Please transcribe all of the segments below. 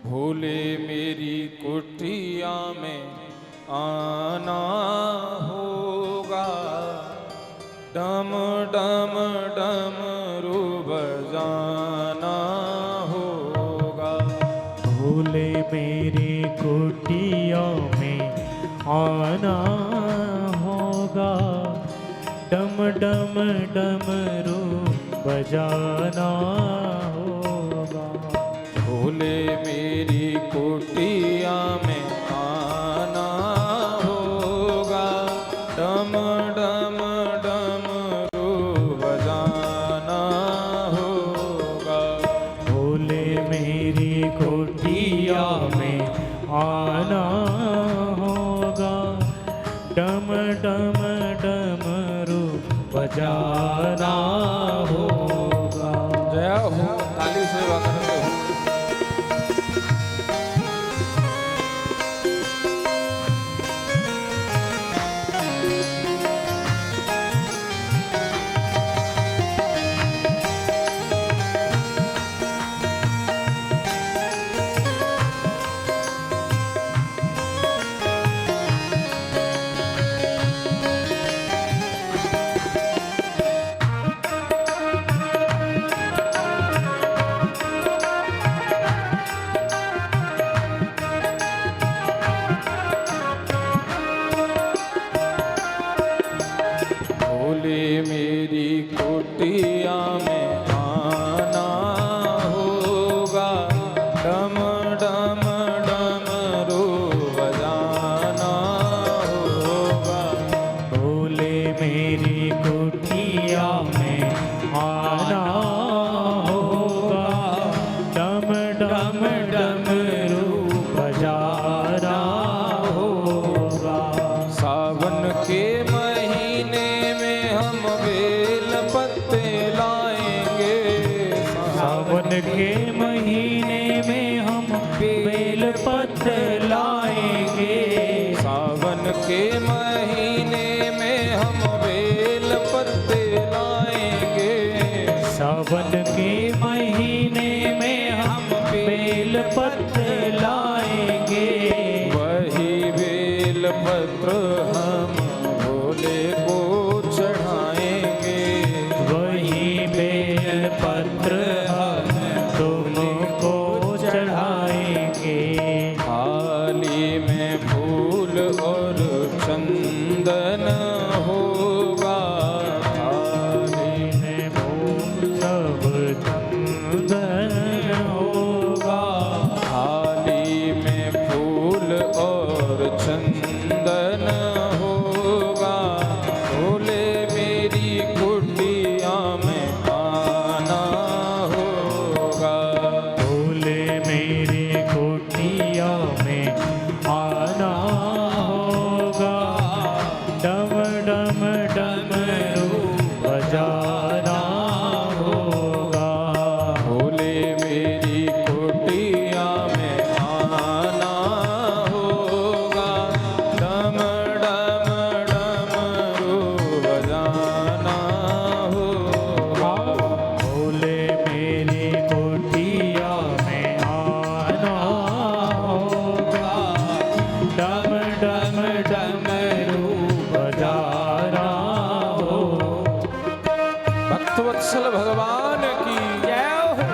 भोले मेरी कुटिया में आना होगा, डम डम डमरू बजाना होगा। भोले मेरी कुटिया में आना होगा, डम डम डमरू बजाना होगा। भोले मेरी कुटिया में आना होगा, डम डम डमरू बजाना होगा। भोले मेरी कुटिया में आना होगा, डम डम डमरू बजाना होगा। जय हो, ताली से वंदन हो। भोले मेरी कुटिया में आना होगा, डम डम डमरू बजाना होगा। भोले मेरी कुटिया में आना होगा, डम डम डमरू बजाना होगा। सावन के महीने में हम बेल पत्ते लाएंगे, सावन के महीने में हम बेल पत्र लाएंगे। सावन के महीने में हम बेल पत्ते लाएंगे। सावन के महीने में हम बेल पत्र लाएंगे। वही बेल पत्र हम भोले को चढ़ाएंगे। वही बेल पत्र हम तुमको चढ़ाएंगे। थाली में फूल और चंदन होगा, थाली में फूल सब चंदन होगा। थाली में फूल और चंदन होगा। भोले मेरी कुटिया में आना होगा। भोले मेरी कुटिया में आना होगा, डम डम डमरू बजाना होगा। भोले मेरी कुटिया में आना होगा, डम डम डमरू बजाना होगा। भोले मेरी कुटिया में आना होगा, डम डम डमरू बजाना हो। भक्तवत्सल भगवान की जय हो।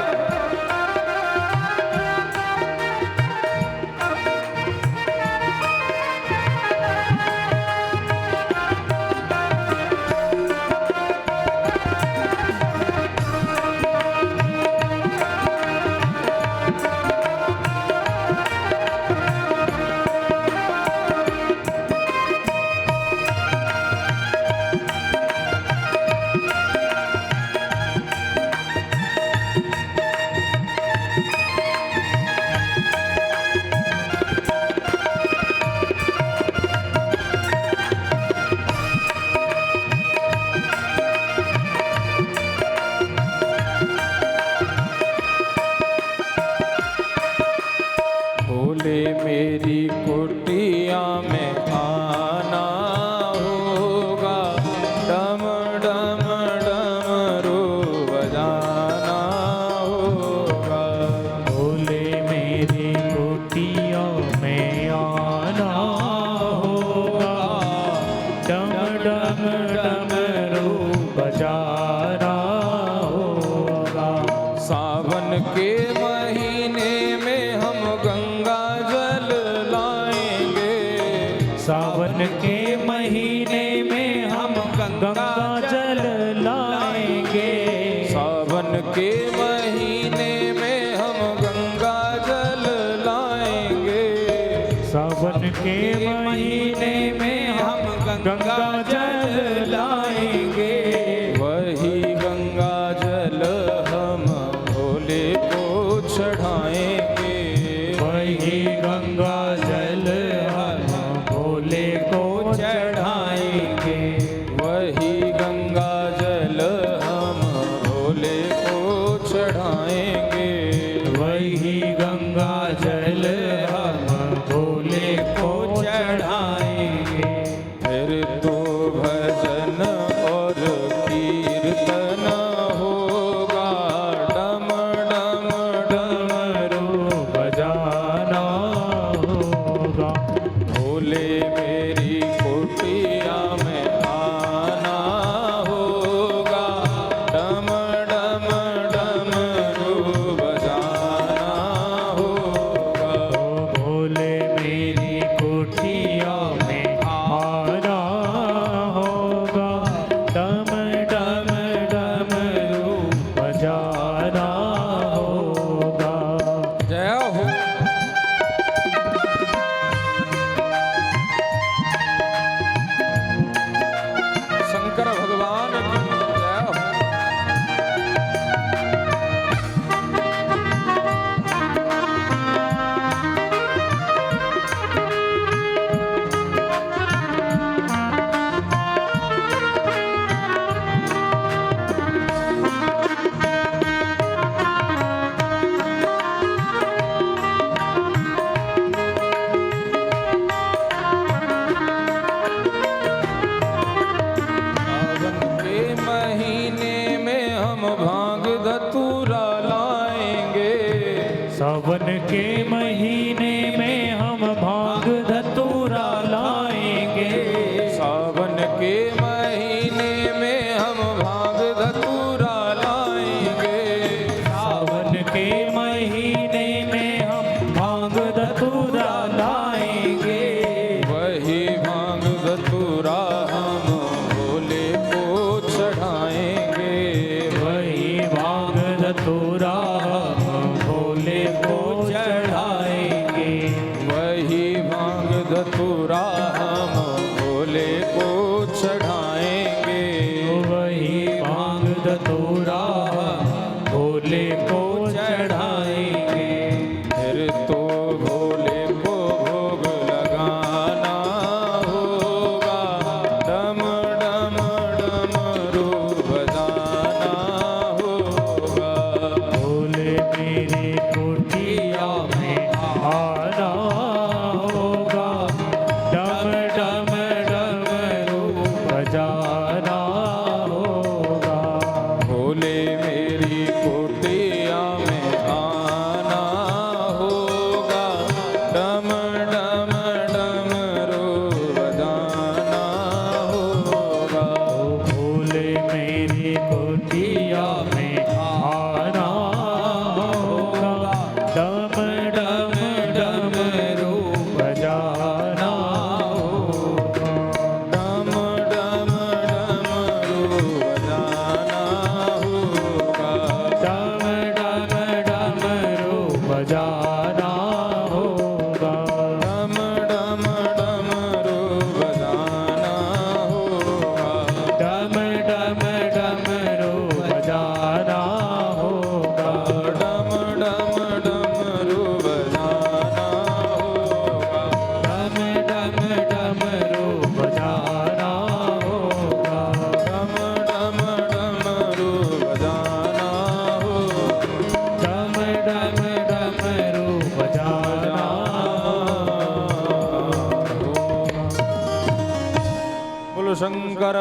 भोले मेरी कुटिया में आना होगा, डम डम डमरू बजाना होगा। भोले मेरी सावन के महीने में हम गंगा जल लाएंगे। वही गंगा जल हम भोले को चढ़ाएंगे। वही गंगा जल हम भोले को चढ़ाएंगे। वही गंगा जल हम भोले को चढ़ाएंगे। वही गंगा जल हम भोले को चढ़ाएंगे। फिर तो भजन और कीर्तन होगा, डम डम डमरू बजाना होगा। भोले मेरी कुटिया में आना होगा, डम डम डमरू बजाना होगा। भोले मेरी कुटिया में आना होगा। डम डम डमरू बजाना होगा। जय हो। शंकर भगवान की जय हो। सावन के महीने में हम भांग धतूरा लाएंगे। सावन के महीने में हम भांग धतूरा लाएंगे। सावन के महीने में हम भांग धतूरा लाएंगे। सावन के महीने में हम भांग धतूरा लाएंगे। वही भांग धतूरा हम भोले को चढ़ाएंगे। वही भांग धतूरा हम भोले को चढ़ाएंगे। वही भांग धतूरा हम भोले को चढ़ाएंगे। वही भांग धतूरा हम भोले को चढ़ाएंगे। फिर तो भोले को भोग लगाना होगा, डम डम डमरू बजाना होगा। भोले मेरी कुटिया में आना होगा। डम डम डमरू बजाना होगा। भोले मेरी कुटिया में आना होगा, डम डम डमरू बजाना होगा। भोले मेरी कुटिया में आना होगा। डम डम डमरू बजाना होगा। डम डम डमरू बजाना होगा। डम डम डमरू बजाना होगा। डम डम डमरू बजाना होगा। डम डम डमरू बजाना होगा। डम डम डमरू बजाना होगा। डम डम डमरू बजाना होगा। डम डम डमरू बजाना होगा। डम डम डमरू बजाना बोलो शंकर